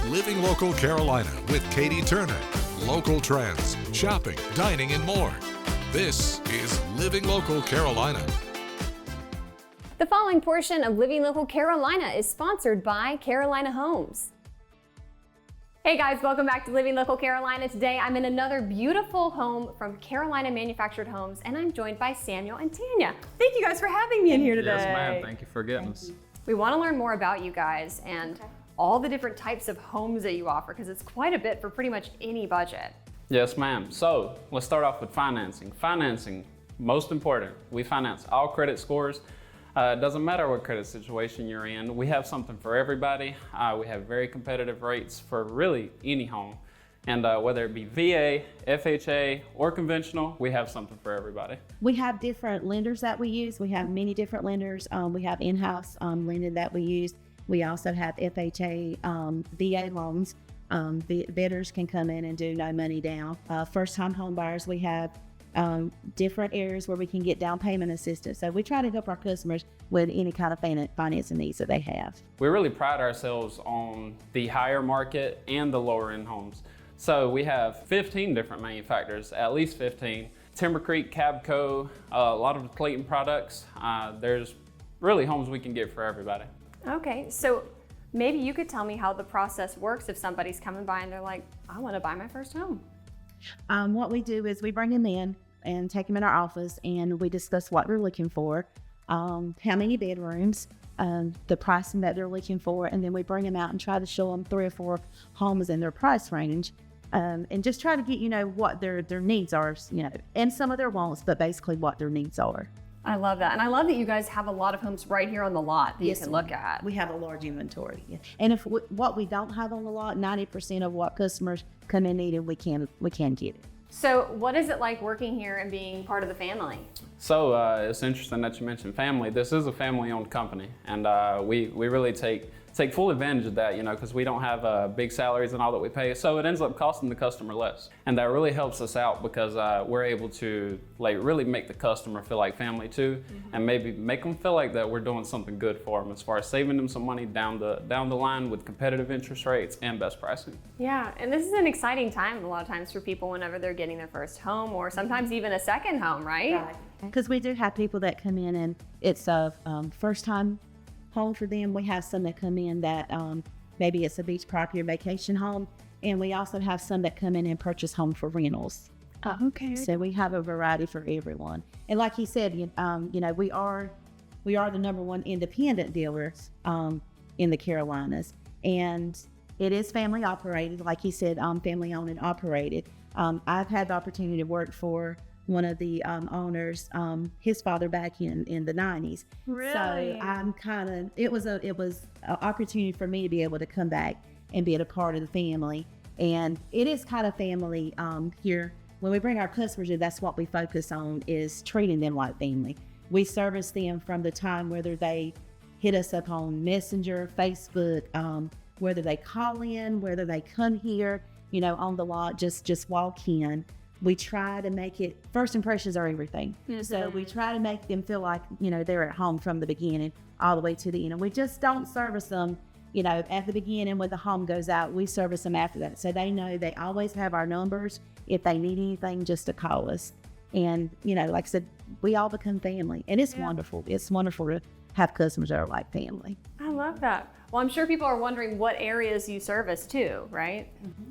Living Local Carolina with Katie Turner. Local trends, shopping, dining, and more. This is Living Local Carolina. The following portion of Living Local Carolina is sponsored by Carolina Homes. Hey guys, welcome back to Living Local Carolina. Today I'm in another beautiful home from Carolina Manufactured Homes, and I'm joined by Samuel and Tanya. Thank you guys for having me in here today. Yes, ma'am. Thank you for getting us. We want to learn more about you guys and all the different types of homes that you offer, because it's quite a bit for pretty much any budget. Yes, ma'am. So let's start off with financing. Financing, most important. We finance all credit scores. It doesn't matter what credit situation you're in. We have something for everybody. We have very competitive rates for really any home. And whether it be VA, FHA, or conventional, we have something for everybody. We have different lenders that we use. We have many different lenders. We have in-house lending that we use. We also have FHA VA loans. Bidders can come in and do no money down. First-time home buyers, we have different areas where we can get down payment assistance. So we try to help our customers with any kind of financing needs that they have. We really pride ourselves on the higher market and the lower end homes. So we have 15 different manufacturers, at least 15. Timber Creek, Cabco, a lot of Clayton products. There's really homes we can get for everybody. Okay, so maybe you could tell me how the process works if somebody's coming by and they're like, I want to buy my first home. What we do is we bring them in and take them in our office, and we discuss what they're looking for, how many bedrooms, the pricing that they're looking for, and then we bring them out and try to show them 3 or 4 homes in their price range, and just try to get, what their needs are, and some of their wants, but basically what their needs are. I love that. And I love that you guys have a lot of homes right here on the lot that you can look at. We have a large inventory. Yeah. And if what we don't have on the lot, 90% of what customers come in needing, we can get it. So what is it like working here and being part of the family? So it's interesting that you mentioned family. This is a family-owned company, and we really take full advantage of that, because we don't have big salaries and all that we pay. So it ends up costing the customer less, and that really helps us out because we're able to really make the customer feel like family too, and maybe make them feel like that we're doing something good for them as far as saving them some money down the line with competitive interest rates and best pricing. Yeah, and this is an exciting time a lot of times for people whenever they're getting their first home or sometimes even a second home, right? Because we do have people that come in and it's a first time home for them. We have some that come in that maybe it's a beach property or vacation home, and we also have some that come in and purchase home for rentals. Okay. So we have a variety for everyone. And like he said, we are the #1 independent dealer in the Carolinas, and it is family operated. Like he said, family owned and operated. I've had the opportunity to work for one of the owners, his father back in the 90s. Really? So I'm it was an opportunity for me to be able to come back and be a part of the family. And it is kind of family here. When we bring our customers in, that's what we focus on, is treating them like family. We service them from the time whether they hit us up on Messenger, Facebook, whether they call in, whether they come here, on the lot, just walk in. We try to make it, first impressions are everything. Yes, so we try to make them feel like, they're at home from the beginning all the way to the end. And we just don't service them, at the beginning when the home goes out. We service them after that. So they know they always have our numbers if they need anything, just to call us. And, like I said, we all become family. And it's wonderful. It's wonderful to have customers that are like family. I love that. Well, I'm sure people are wondering what areas you service too, right?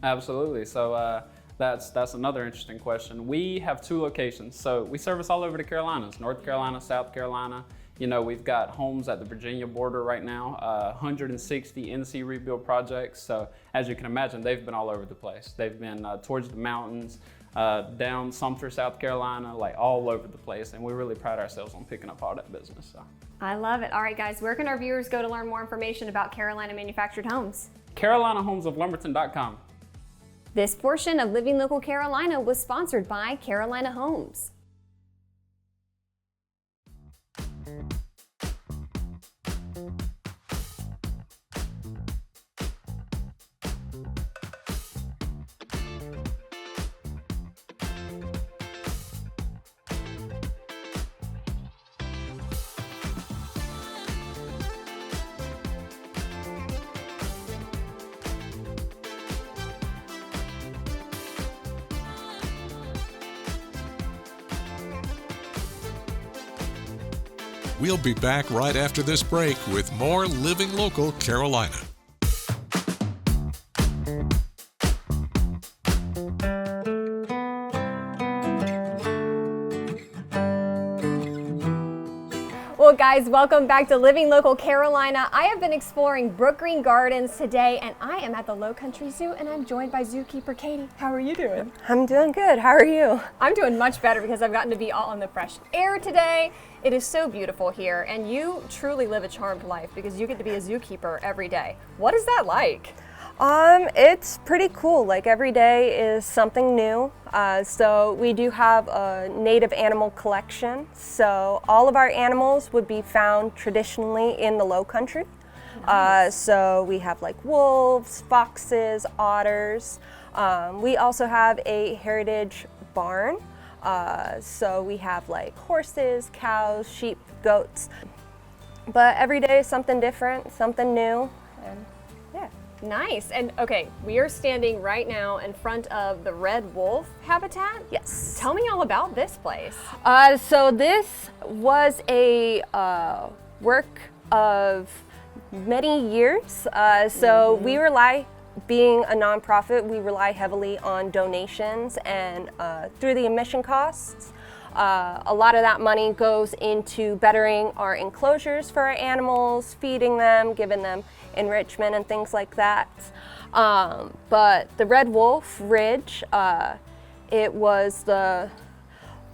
Absolutely. So that's another interesting question. We have 2 locations. So we service all over the Carolinas, North Carolina, South Carolina. We've got homes at the Virginia border right now, 160 NC rebuild projects. So as you can imagine, they've been all over the place. They've been towards the mountains, down Sumter, South Carolina, all over the place. And we really pride ourselves on picking up all that business. So. I love it. All right, guys, where can our viewers go to learn more information about Carolina Manufactured Homes? CarolinaHomesofLumberton.com. This portion of Living Local Carolina was sponsored by Carolina Homes. We'll be back right after this break with more Living Local Carolina. Well, guys, welcome back to Living Local Carolina. I have been exploring Brookgreen Gardens today, and I am at the Low Country Zoo, and I'm joined by zookeeper Katie. How are you doing? I'm doing good. How are you? I'm doing much better because I've gotten to be all in the fresh air today. It is so beautiful here, and you truly live a charmed life because you get to be a zookeeper every day. What is that like? It's pretty cool. Like every day is something new. So we do have a native animal collection. So all of our animals would be found traditionally in the Low Country. So we have like wolves, foxes, otters. We also have a heritage barn. So we have like horses, cows, sheep, goats. But every day is something different, something new. And yeah. Nice. And okay, we are standing right now in front of the red wolf habitat. Yes. Tell me all about this place. So this was a work of many years. We rely, being a nonprofit, we rely heavily on donations and through the admission costs. A lot of that money goes into bettering our enclosures for our animals, feeding them, giving them enrichment and things like that. But the Red Wolf Ridge, it was a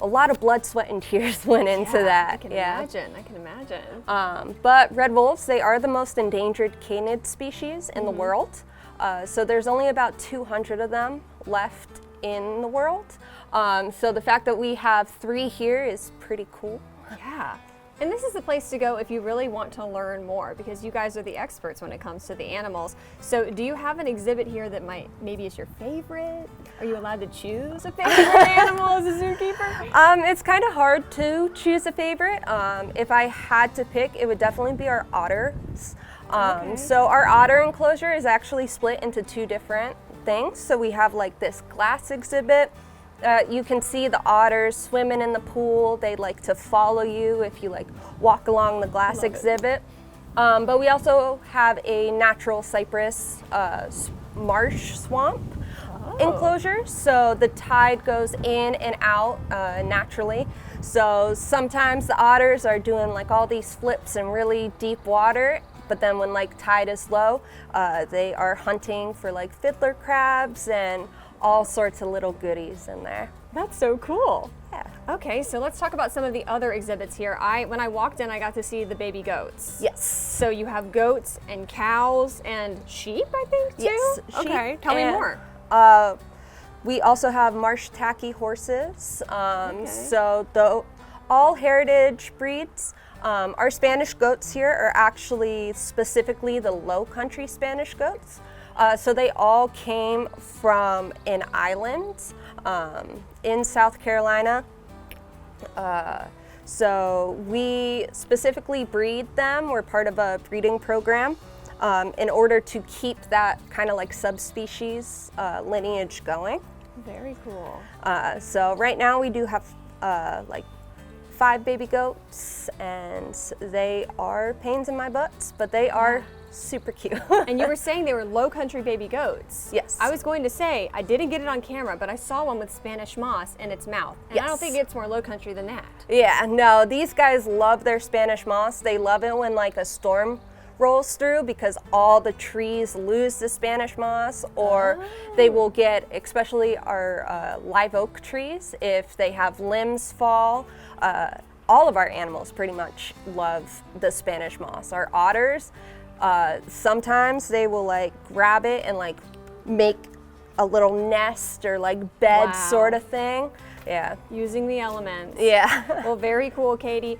lot of blood, sweat, and tears went into that. I can imagine. But red wolves, they are the most endangered canid species in the world. So there's only about 200 of them left in the world. So the fact that we have 3 here is pretty cool. Yeah. And this is the place to go if you really want to learn more, because you guys are the experts when it comes to the animals. So do you have an exhibit here that maybe is your favorite? Are you allowed to choose a favorite animal as a zookeeper? It's kind of hard to choose a favorite. If I had to pick, it would definitely be our otters. So our otter enclosure is actually split into 2 different things. So we have like this glass exhibit. You can see the otters swimming in the pool. They like to follow you if you like walk along the glass exhibit. But we also have a natural cypress marsh swamp enclosure. So the tide goes in and out naturally. So sometimes the otters are doing like all these flips in really deep water. But then when like tide is low, they are hunting for like fiddler crabs and all sorts of little goodies in there. That's so cool. Yeah. Okay, so let's talk about some of the other exhibits here. When I walked in, I got to see the baby goats. Yes. So you have goats and cows and sheep, I think, too? Yes. Okay, tell me more. We also have marsh tacky horses. So all heritage breeds. Our Spanish goats here are actually specifically the Low Country Spanish goats. So they all came from an island in South Carolina. So we specifically breed them. We're part of a breeding program in order to keep that kind of like subspecies lineage going. Very cool. So right now we do have like 5 baby goats, and they are pains in my butts, but they are super cute. And you were saying they were Low Country baby goats. Yes. I was going to say, I didn't get it on camera, but I saw one with Spanish moss in its mouth. And I don't think it's more Low Country than that. Yeah, no, these guys love their Spanish moss. They love it when like a storm rolls through because all the trees lose the Spanish moss, or they will get, especially our live oak trees, if they have limbs fall. All of our animals pretty much love the Spanish moss. Our otters, sometimes they will like grab it and like make a little nest or like bed sort of thing. Yeah. Using the elements. Yeah. Well, very cool, Katie.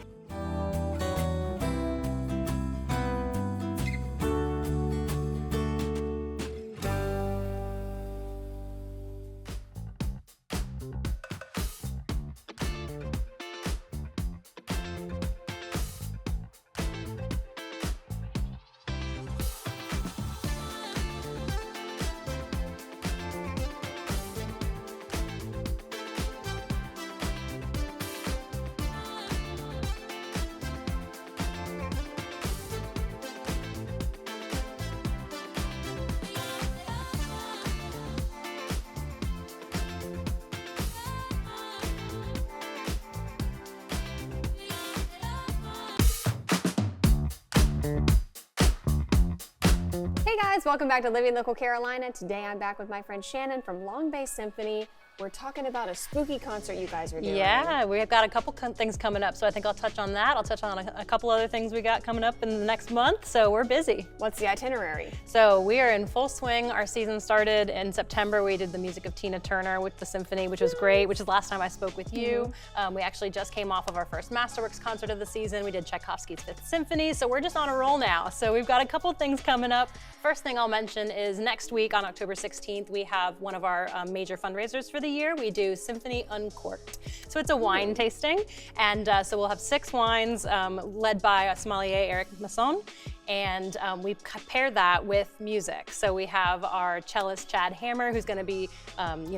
Hey guys, welcome back to Living Local Carolina. Today I'm back with my friend Shannon from Long Bay Symphony. We're talking about a spooky concert you guys are doing. Yeah, we've got a couple things coming up, so I think I'll touch on that. I'll touch on a couple other things we got coming up in the next month, so we're busy. What's the itinerary? So we are in full swing. Our season started in September. We did the music of Tina Turner with the symphony, which was great, which is the last time I spoke with you. We actually just came off of our first Masterworks concert of the season. We did Tchaikovsky's Fifth Symphony, so we're just on a roll now. So we've got a couple things coming up. First thing I'll mention is next week on October 16th, we have one of our major fundraisers for the year. We do Symphony Uncorked. So it's a wine tasting, and so we'll have 6 wines led by sommelier Eric Masson, and we pair that with music. So we have our cellist Chad Hammer, who's going to be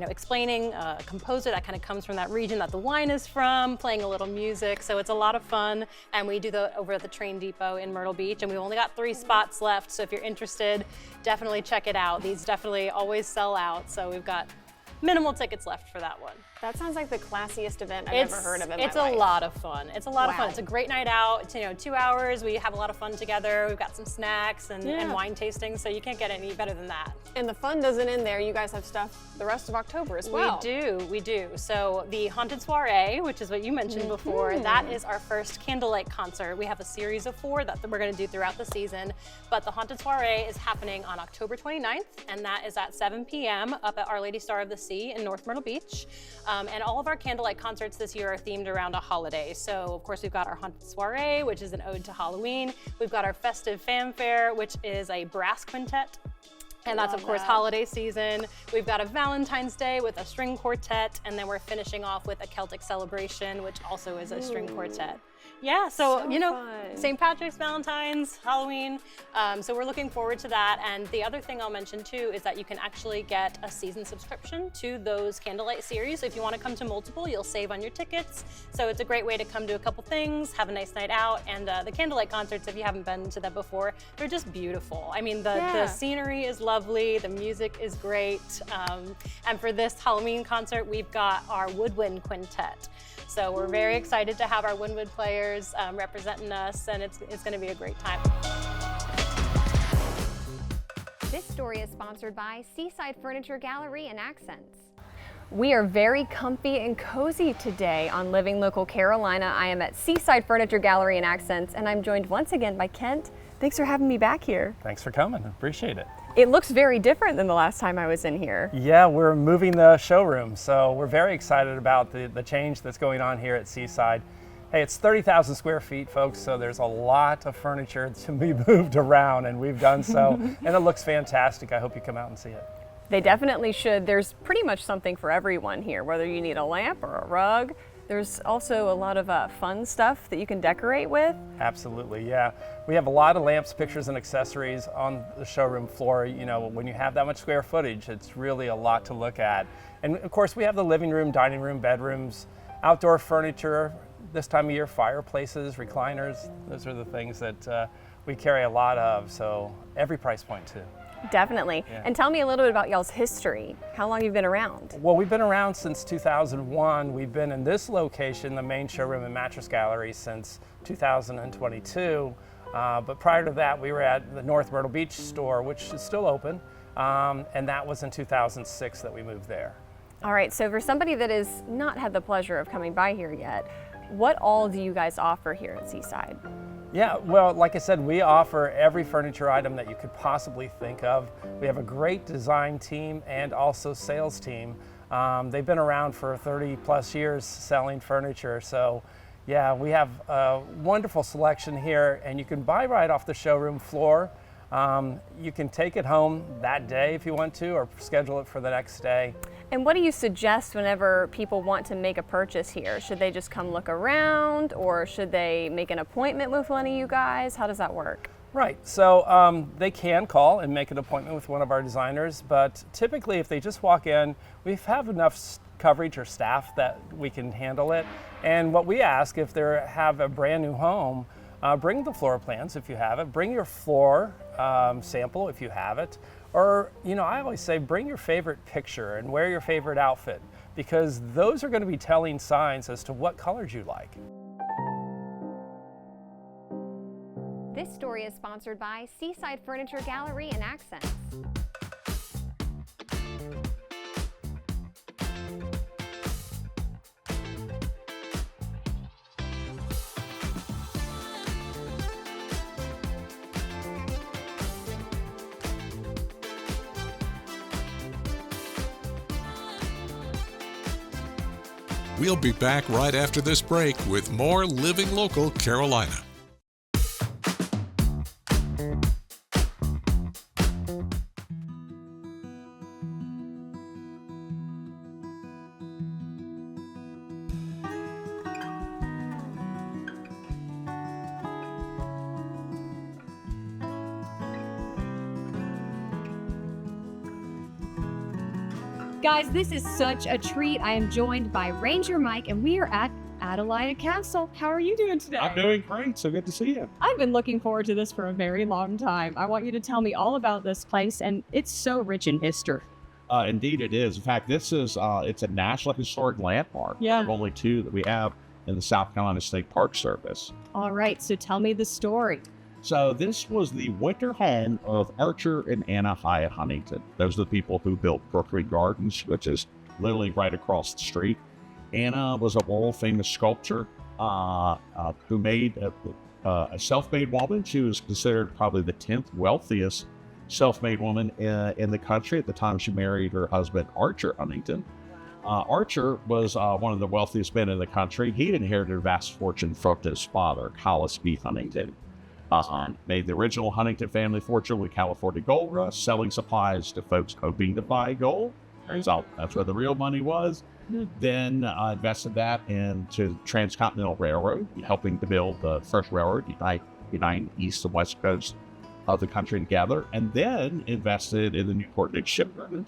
explaining a composer that kind of comes from that region that the wine is from, playing a little music. So it's a lot of fun, and we do that over at the train depot in Myrtle Beach, and we've only got 3 spots left, so if you're interested, definitely check it out. These definitely always sell out, so we've got minimal tickets left for that one. That sounds like the classiest event I've ever heard of in my life. It's a lot of fun. It's a lot of fun. Wow. It's a great night out. It's 2 hours. We have a lot of fun together. We've got some snacks and wine tasting, so you can't get any better than that. And the fun doesn't end there. You guys have stuff the rest of October as well. We do. So the Haunted Soiree, which is what you mentioned before, that is our first candlelight concert. We have a series of 4 that we're going to do throughout the season, but the Haunted Soiree is happening on October 29th, and that is at 7 p.m. up at Our Lady Star of the Sea in North Myrtle Beach. And all of our candlelight concerts this year are themed around a holiday. So of course we've got our Haunted Soiree, which is an ode to Halloween. We've got our Festive Fanfare, which is a brass quintet. And that's of course holiday season. We've got a Valentine's Day with a string quartet, and then we're finishing off with a Celtic Celebration, which also is a string quartet. Yeah, so fun. St. Patrick's, Valentine's, Halloween. So we're looking forward to that. And the other thing I'll mention too is that you can actually get a season subscription to those candlelight series. So if you want to come to multiple, you'll save on your tickets. So it's a great way to come to a couple things, have a nice night out. And the candlelight concerts, if you haven't been to them before, they're just beautiful. I mean, the scenery is lovely, the music is great. And for this Halloween concert, we've got our Woodwind Quintet. So we're very excited to have our woodwind players representing us, and it's going to be a great time. This story is sponsored by Seaside Furniture Gallery and Accents. We are very comfy and cozy today on Living Local Carolina. I am at Seaside Furniture Gallery and Accents, and I'm joined once again by Kent. Thanks for having me back here. Thanks for coming, appreciate it. It looks very different than the last time I was in here. Yeah, we're moving the showroom, so we're very excited about the change that's going on here at Seaside. Hey, it's 30,000 square feet, folks, so there's a lot of furniture to be moved around, and we've done so, and it looks fantastic. I hope you come out and see it. They definitely should. There's pretty much something for everyone here, whether you need a lamp or a rug. There's also a lot of fun stuff that you can decorate with. Absolutely, yeah. We have a lot of lamps, pictures, and accessories on the showroom floor. You know, when you have that much square footage, it's really a lot to look at. And of course, we have the living room, dining room, bedrooms, outdoor furniture, this time of year, fireplaces, recliners. Those are the things that we carry a lot of, so every price point too. Definitely. Yeah. And tell me a little bit about y'all's history. How long you've been around? Well, we've been around since 2001. We've been in this location, the main showroom and mattress gallery, since 2022. But prior to that, we were at the North Myrtle Beach store, which is still open. And that was in 2006 that we moved there. All right, so for somebody that has not had the pleasure of coming by here yet, what all do you guys offer here at Seaside? Yeah, well, like I said, we offer every furniture item that you could possibly think of. We have a great design team and also sales team. They've been around for 30 plus years selling furniture. So yeah, we have a wonderful selection here, and you can buy right off the showroom floor. You can take it home that day if you want to, or schedule it for the next day. And what do you suggest whenever people want to make a purchase here? Should they just come look around, or should they make an appointment with one of you guys? How does that work? Right, so they can call and make an appointment with one of our designers, but typically if they just walk in, we have enough coverage or staff that we can handle it. And what we ask, if they have a brand new home, bring the floor plans if you have it, bring your floor sample if you have it, or, you know, I always say bring your favorite picture and wear your favorite outfit, because those are going to be telling signs as to what colors you like. This story is sponsored by Seaside Furniture Gallery and Accents. We'll be back right after this break with more Living Local Carolina. Guys, this is such a treat. I am joined by Ranger Mike, and we are at Atalaya Castle. How are you doing today? I'm doing great. So good to see you. I've been looking forward to this for a very long time. I want you to tell me all about this place, and it's so rich in history. Indeed, it is. In fact, this is it's a National Historic Landmark. Yeah. One of only two that we have in the South Carolina State Park Service. All right, so tell me the story. So this was the winter home of Archer and Anna Hyatt Huntington. Those are the people who built Brooklyn Gardens, which is literally right across the street. Anna was a world famous sculptor who made a self-made woman. She was considered probably the 10th wealthiest self-made woman in the country at the time she married her husband, Archer Huntington. Archer was one of the wealthiest men in the country. He inherited a vast fortune from his father, Hollis B. Huntington. Made the original Huntington family fortune with California Gold Rush, selling supplies to folks hoping to buy gold. Turns out that's where the real money was. Then invested that into Transcontinental Railroad, helping to build the first railroad, unite East and West Coast of the country together, and then invested in the Newport News shipyard.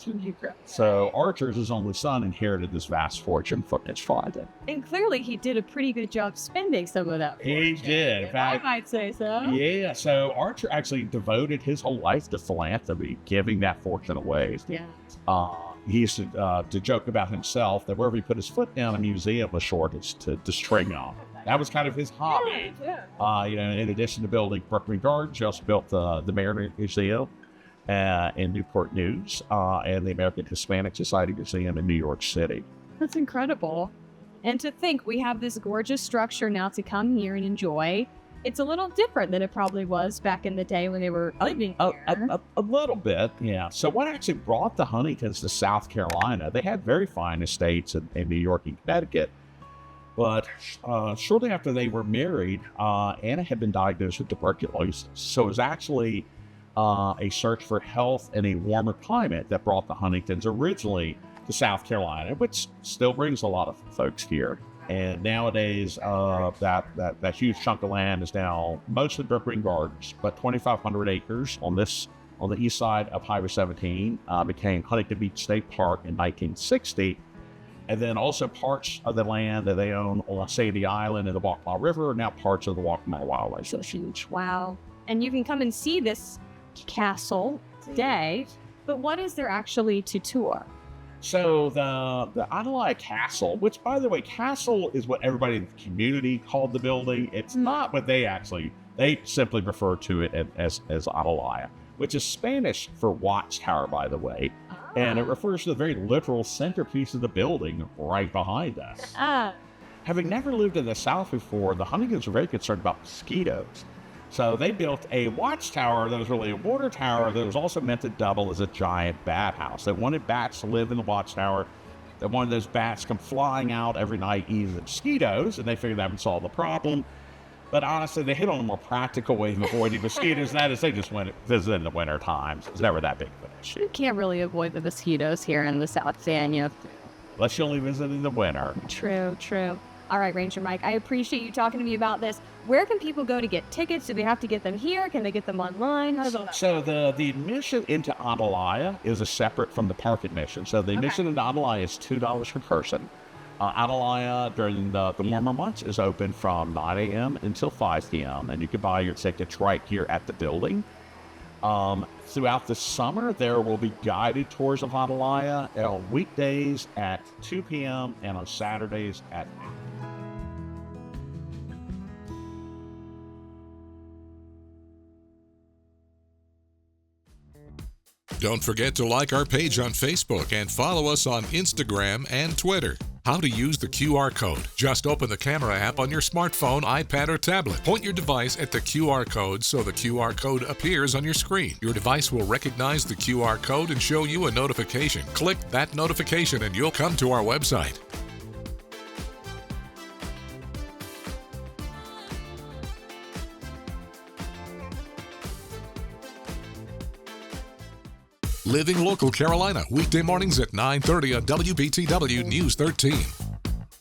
So Archer's his only son inherited this vast fortune from his father. And clearly he did a pretty good job spending some of that. He did. In I fact, might say so. yeah, so Archer actually devoted his whole life to philanthropy, giving that fortune away. Yeah. He used to joke about himself that wherever he put his foot down, a museum was sure to string on. That was kind of his hobby. Yeah. In addition to building Brooklyn Gardens, he also built the Mariner Museum in Newport News and the American Hispanic Society Museum in New York City. That's incredible. And to think we have this gorgeous structure now to come here and enjoy. It's a little different than it probably was back in the day when they were living here. A little bit, yeah. So what actually brought the Huntingtons to South Carolina? They had very fine estates in New York and Connecticut. But shortly after they were married, Anna had been diagnosed with tuberculosis. So it was actually a search for health in a warmer climate that brought the Huntingtons originally to South Carolina, which still brings a lot of folks here. And nowadays, that huge chunk of land is now mostly Brooklyn Gardens, but 2,500 acres on the east side of Highway 17 became Huntington Beach State Park in 1960. And then also parts of the land that they own on Sadie Island and the Waccamaw River are now parts of the Waccamaw Wildlife Association. Wow. And you can come and see this castle today, but what is there actually to tour? So the Atalaya Castle, which by the way, castle is what everybody in the community called the building. It's not what they simply refer to it as Atalaya, which is Spanish for watchtower, by the way. And it refers to the very literal centerpiece of the building right behind us. Having never lived in the South before, the Huntingtons were very concerned about mosquitoes. So they built a watchtower that was really a water tower that was also meant to double as a giant bat house. They wanted bats to live in the watchtower. They wanted those bats to come flying out every night eating the mosquitoes, and they figured that would solve the problem. But honestly, they hit on a more practical way of avoiding mosquitoes, and that is they just went visit in the winter times. It's never that big of an issue. You can't really avoid the mosquitoes here in the South End. Unless you only visit in the winter. True, true. All right, Ranger Mike, I appreciate you talking to me about this. Where can people go to get tickets? Do they have to get them here? Can they get them online? How does all that? So the admission into Atalaya is separate from the park admission. So the admission into Atalaya is $2 per person. Atalaya during the warmer months is open from 9 a.m. until 5 p.m. And you can buy your tickets right here at the building. Throughout the summer, there will be guided tours of Atalaya on weekdays at 2 p.m. and on Saturdays at noon. Don't forget to like our page on Facebook and follow us on Instagram and Twitter. How to use the QR code. Just open the camera app on your smartphone, iPad, or tablet. Point your device at the QR code so the QR code appears on your screen. Your device will recognize the QR code and show you a notification. Click that notification and you'll come to our website. Living Local Carolina, weekday mornings at 9:30 on WBTW News 13.